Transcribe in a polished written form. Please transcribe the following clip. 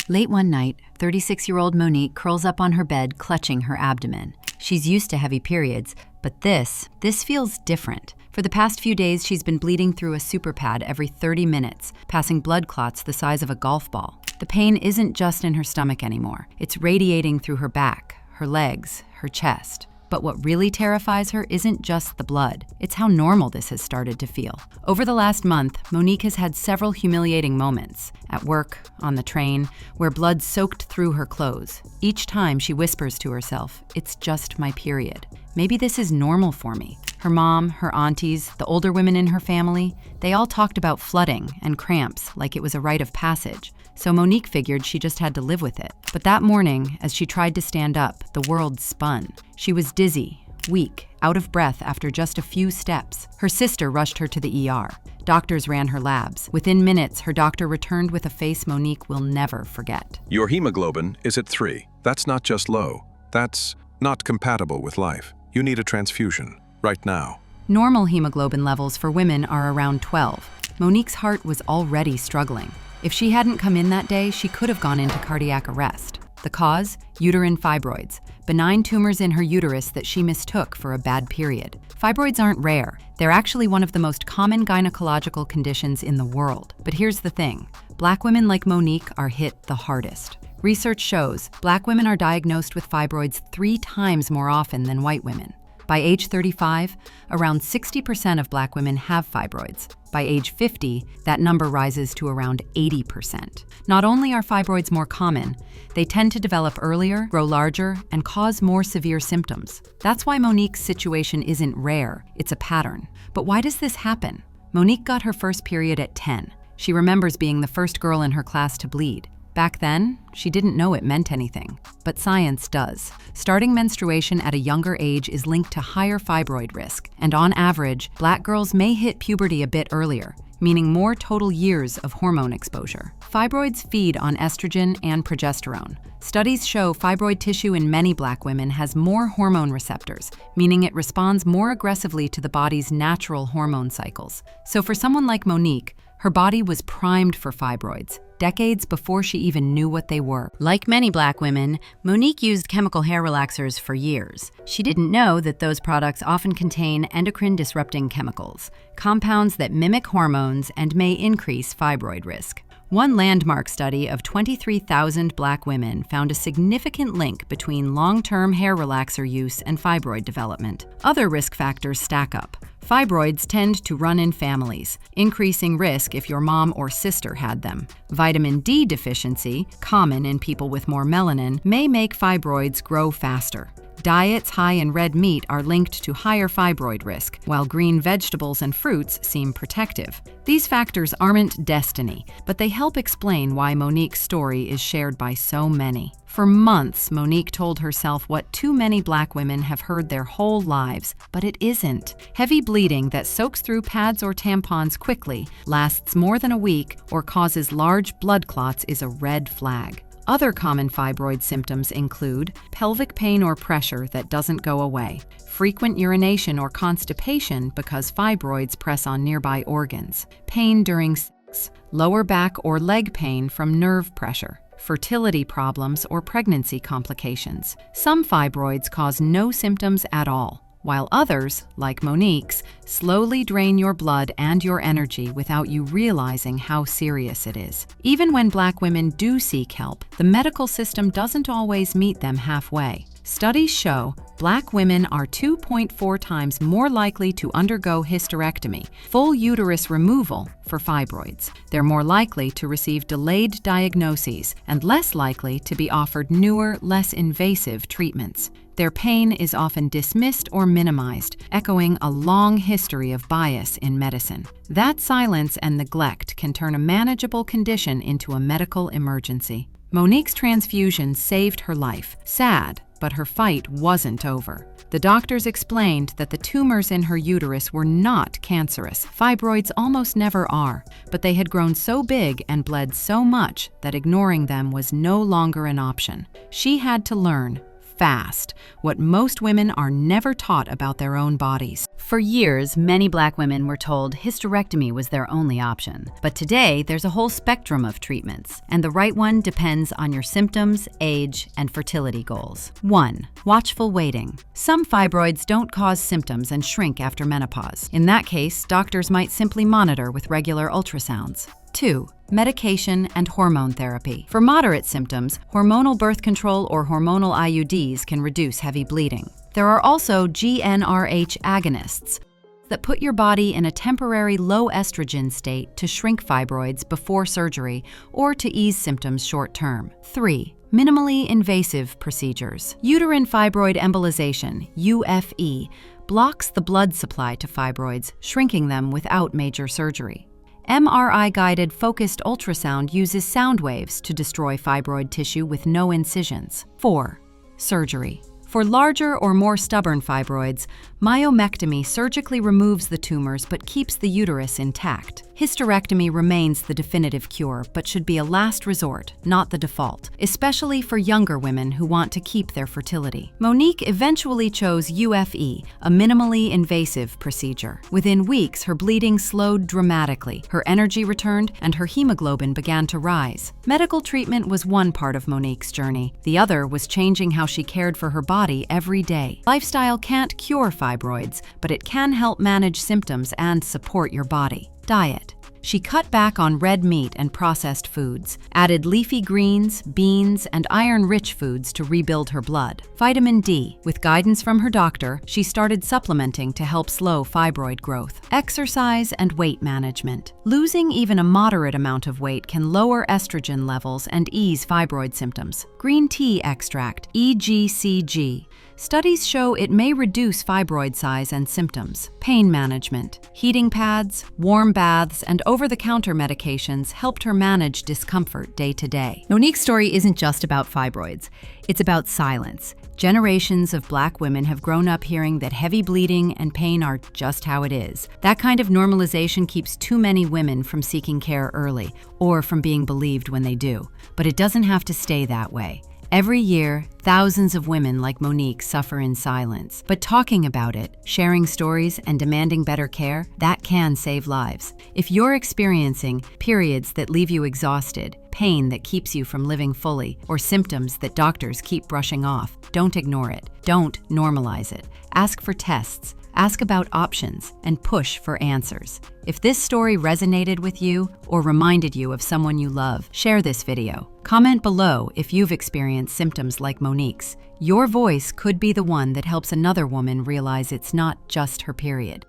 Late one night, 36-year-old Monique curls up on her bed, clutching her abdomen. She's used to heavy periods, but this feels different. For the past few days, she's been bleeding through a super pad every 30 minutes, passing blood clots the size of a golf ball. The pain isn't just in her stomach anymore. It's radiating through her back, her legs, her chest. But what really terrifies her isn't just the blood. It's how normal this has started to feel. Over the last month, Monique has had several humiliating moments. At work, on the train, where blood soaked through her clothes. Each time she whispers to herself, "It's just my period. Maybe this is normal for me." Her mom, her aunties, the older women in her family, they all talked about flooding and cramps like it was a rite of passage. So Monique figured she just had to live with it. But that morning, as she tried to stand up, the world spun. She was dizzy, weak, out of breath after just a few steps. Her sister rushed her to the ER. Doctors ran her labs. Within minutes, her doctor returned with a face Monique will never forget. Your hemoglobin is at 3. That's not just low. That's not compatible with life. You need a transfusion, right now. Normal hemoglobin levels for women are around 12. Monique's heart was already struggling. If she hadn't come in that day, she could have gone into cardiac arrest. The cause? Uterine fibroids, benign tumors in her uterus that she mistook for a bad period. Fibroids aren't rare. They're actually one of the most common gynecological conditions in the world. But here's the thing. Black women like Monique are hit the hardest. Research shows Black women are diagnosed with fibroids 3 times more often than white women. By age 35, around 60% of Black women have fibroids. By age 50, that number rises to around 80%. Not only are fibroids more common, they tend to develop earlier, grow larger, and cause more severe symptoms. That's why Monique's situation isn't rare, it's a pattern. But why does this happen? Monique got her first period at 10. She remembers being the first girl in her class to bleed. Back then, she didn't know it meant anything, but science does. Starting menstruation at a younger age is linked to higher fibroid risk, and on average, Black girls may hit puberty a bit earlier, meaning more total years of hormone exposure. Fibroids feed on estrogen and progesterone. Studies show fibroid tissue in many Black women has more hormone receptors, meaning it responds more aggressively to the body's natural hormone cycles. So for someone like Monique, her body was primed for fibroids, decades before she even knew what they were. Like many Black women, Monique used chemical hair relaxers for years. She didn't know that those products often contain endocrine-disrupting chemicals, compounds that mimic hormones and may increase fibroid risk. One landmark study of 23,000 Black women found a significant link between long-term hair relaxer use and fibroid development. Other risk factors stack up. Fibroids tend to run in families, increasing risk if your mom or sister had them. Vitamin D deficiency, common in people with more melanin, may make fibroids grow faster. Diets high in red meat are linked to higher fibroid risk, while green vegetables and fruits seem protective. These factors aren't destiny, but they help explain why Monique's story is shared by so many. For months, Monique told herself what too many Black women have heard their whole lives, but it isn't. Heavy bleeding that soaks through pads or tampons quickly, lasts more than a week, or causes large blood clots is a red flag. Other common fibroid symptoms include pelvic pain or pressure that doesn't go away, frequent urination or constipation because fibroids press on nearby organs, pain during sex, lower back or leg pain from nerve pressure, fertility problems or pregnancy complications. Some fibroids cause no symptoms at all, while others, like Monique's, slowly drain your blood and your energy without you realizing how serious it is. Even when Black women do seek help, the medical system doesn't always meet them halfway. Studies show Black women are 2.4 times more likely to undergo hysterectomy, full uterus removal, for fibroids. They're more likely to receive delayed diagnoses and less likely to be offered newer, less invasive treatments. Their pain is often dismissed or minimized, echoing a long history of bias in medicine. That silence and neglect can turn a manageable condition into a medical emergency. Monique's transfusion saved her life. Sad, but her fight wasn't over. The doctors explained that the tumors in her uterus were not cancerous. Fibroids almost never are, but they had grown so big and bled so much that ignoring them was no longer an option. She had to learn fast, what most women are never taught about their own bodies. For years, many Black women were told hysterectomy was their only option. But today, there's a whole spectrum of treatments, and the right one depends on your symptoms, age, and fertility goals. 1. Watchful waiting. Some fibroids don't cause symptoms and shrink after menopause. In that case, doctors might simply monitor with regular ultrasounds. 2. Medication and hormone therapy. For moderate symptoms, hormonal birth control or hormonal IUDs can reduce heavy bleeding. There are also GnRH agonists that put your body in a temporary low estrogen state to shrink fibroids before surgery or to ease symptoms short-term. 3. Minimally invasive procedures. Uterine fibroid embolization, UFE, blocks the blood supply to fibroids, shrinking them without major surgery. MRI-guided focused ultrasound uses sound waves to destroy fibroid tissue with no incisions. 4. Surgery. For larger or more stubborn fibroids, myomectomy surgically removes the tumors but keeps the uterus intact. Hysterectomy remains the definitive cure, but should be a last resort, not the default, especially for younger women who want to keep their fertility. Monique eventually chose UFE, a minimally invasive procedure. Within weeks, her bleeding slowed dramatically, her energy returned, and her hemoglobin began to rise. Medical treatment was one part of Monique's journey. The other was changing how she cared for her body every day. Lifestyle can't cure fibroids, but it can help manage symptoms and support your body. Diet. She cut back on red meat and processed foods, added leafy greens, beans, and iron-rich foods to rebuild her blood. Vitamin D. With guidance from her doctor, she started supplementing to help slow fibroid growth. Exercise and weight management. Losing even a moderate amount of weight can lower estrogen levels and ease fibroid symptoms. Green tea extract, EGCG. Studies show it may reduce fibroid size and symptoms. Pain management. Heating pads, warm baths, and over-the-counter medications helped her manage discomfort day to day. Monique's story isn't just about fibroids. It's about silence. Generations of Black women have grown up hearing that heavy bleeding and pain are just how it is. That kind of normalization keeps too many women from seeking care early or from being believed when they do. But it doesn't have to stay that way. Every year, thousands of women like Monique suffer in silence. But talking about it, sharing stories, and demanding better care, that can save lives. If you're experiencing periods that leave you exhausted, pain that keeps you from living fully, or symptoms that doctors keep brushing off, don't ignore it. Don't normalize it. Ask for tests. Ask about options and push for answers. If this story resonated with you or reminded you of someone you love, share this video. Comment below if you've experienced symptoms like Monique's. Your voice could be the one that helps another woman realize it's not just her period.